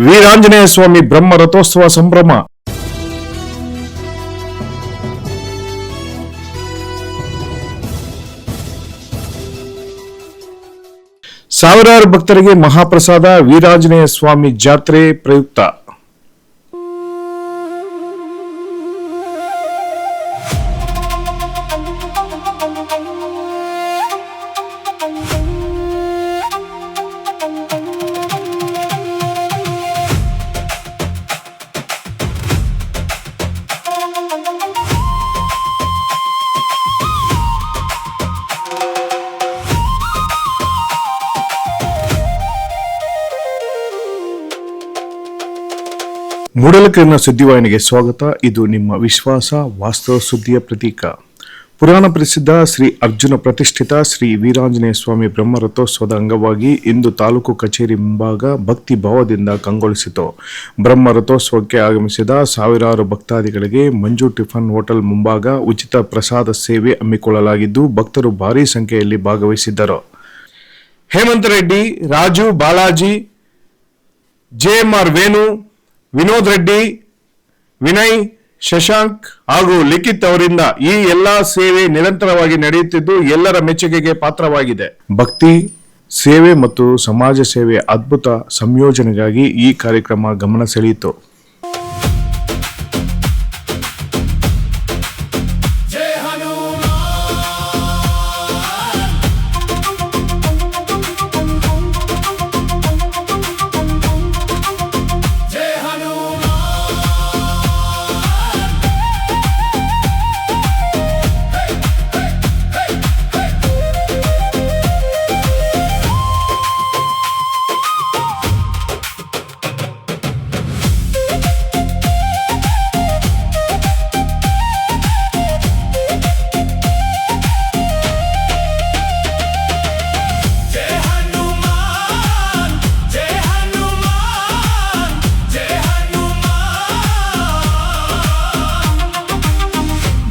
ವೀರಾಂಜನೇಯ ಸ್ವಾಮಿ ಬ್ರಹ್ಮ ರಥೋತ್ಸವ ಸಂಭ್ರಮ. ಸಾವಿರಾರು ಭಕ್ತರಿಗೆ ಮಹಾಪ್ರಸಾದ. ವೀರಾಂಜನೇಯ ಸ್ವಾಮಿ ಜಾತ್ರೆ ಪ್ರಯುಕ್ತ ಮೂಡಲಕೆರೆನ ಸುದ್ದಿವಾಹಿನಿಗೆ ಸ್ವಾಗತ. ಇದು ನಿಮ್ಮ ವಿಶ್ವಾಸ, ವಾಸ್ತವ ಸುದ್ದಿಯ ಪ್ರತೀಕ. ಪುರಾಣ ಪ್ರಸಿದ್ಧ ಶ್ರೀ ಅರ್ಜುನ ಪ್ರತಿಷ್ಠಿತ ಶ್ರೀ ವೀರಾಂಜನೇಯ ಸ್ವಾಮಿ ಬ್ರಹ್ಮ ರಥೋತ್ಸವದ ಅಂಗವಾಗಿ ಇಂದು ತಾಲೂಕು ಕಚೇರಿ ಮುಂಭಾಗ ಭಕ್ತಿ ಭಾವದಿಂದ ಕಂಗೊಳಿಸಿತು. ಬ್ರಹ್ಮ ರಥೋತ್ಸವಕ್ಕೆ ಆಗಮಿಸಿದ ಸಾವಿರಾರು ಭಕ್ತಾದಿಗಳಿಗೆ ಮಂಜು ಟಿಫನ್ ಹೋಟೆಲ್ ಮುಂಭಾಗ ಉಚಿತ ಪ್ರಸಾದ ಸೇವೆ ಹಮ್ಮಿಕೊಳ್ಳಲಾಗಿದ್ದು ಭಕ್ತರು ಭಾರೀ ಸಂಖ್ಯೆಯಲ್ಲಿ ಭಾಗವಹಿಸಿದ್ದರು. ಹೇಮಂತ್ ರೆಡ್ಡಿ, ರಾಜು, ಬಾಲಾಜಿ, ಜೆಎಂಆರ್ ವೇಣು, ವಿನೋದ್ ರೆಡ್ಡಿ, ವಿನಯ್, ಶಶಾಂಕ್ ಹಾಗೂ ಲಿಖಿತ್ ಅವರಿಂದ ಈ ಎಲ್ಲಾ ಸೇವೆ ನಿರಂತರವಾಗಿ ನಡೆಯುತ್ತಿದ್ದು ಎಲ್ಲರ ಮೆಚ್ಚುಗೆಗೆ ಪಾತ್ರವಾಗಿದೆ. ಭಕ್ತಿ, ಸೇವೆ ಮತ್ತು ಸಮಾಜ ಸೇವೆ ಅದ್ಭುತ ಸಂಯೋಜನೆಗಾಗಿ ಈ ಕಾರ್ಯಕ್ರಮ ಗಮನ ಸೆಳೆಯಿತು.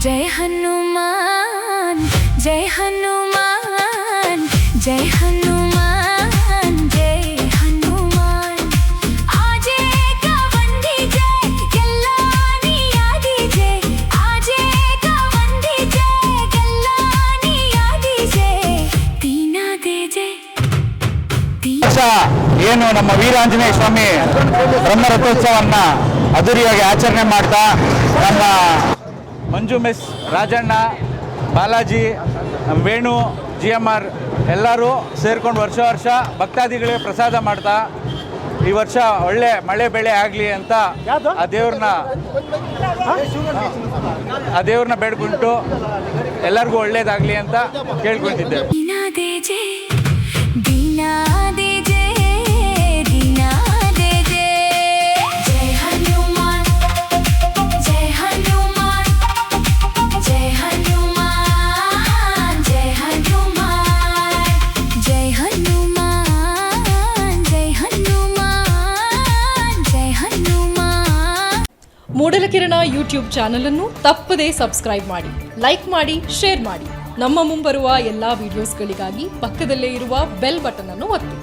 जय हनुमान, जय हनुमान, जय हनुमान. आजे का वंदी जय गल्लानी यादी जय. आजे का वंदी जय गल्लानी यादी जय. दीना दे जय. ಏನು ನಮ್ಮ ವೀರಾಂಜನೇಯ ಸ್ವಾಮಿ ಬ್ರಹ್ಮ ರಥೋತ್ಸವನ್ನ ಅದ್ದೂರಿಯಾಗಿ ಆಚರಣೆ ಮಾಡ್ತಾ ನಮ್ಮ ಮಂಜು ಮಿಸ್, ರಾಜಣ್ಣ, ಬಾಲಾಜಿ, ವೇಣು, GMR ಎಲ್ಲರೂ ಸೇರ್ಕೊಂಡು ವರ್ಷ ಭಕ್ತಾದಿಗಳಿಗೆ ಪ್ರಸಾದ ಮಾಡ್ತಾ ಈ ವರ್ಷ ಒಳ್ಳೆ ಮಳೆ ಬೆಳೆ ಆಗಲಿ ಅಂತ ಆ ದೇವ್ರನ್ನ ಬೇಡ್ಕೊಂಡು ಎಲ್ಲರಿಗೂ ಒಳ್ಳೇದಾಗಲಿ ಅಂತ ಕೇಳ್ಕೊತಿದ್ದೇವೆ. ಮೂಡಲಕಿರಣ ಯೂಟ್ಯೂಬ್ ಚಾನಲ್ ಅನ್ನು ತಪ್ಪದೇ ಸಬ್ಸ್ಕ್ರೈಬ್ ಮಾಡಿ, ಲೈಕ್ ಮಾಡಿ, ಶೇರ್ ಮಾಡಿ. ನಮ್ಮ ಮುಂಬರುವ ಎಲ್ಲಾ ವಿಡಿಯೋಸ್ಗಳಿಗಾಗಿ ಪಕ್ಕದಲ್ಲೇ ಇರುವ ಬೆಲ್ ಬಟನ್ ಅನ್ನು ಒತ್ತಿ.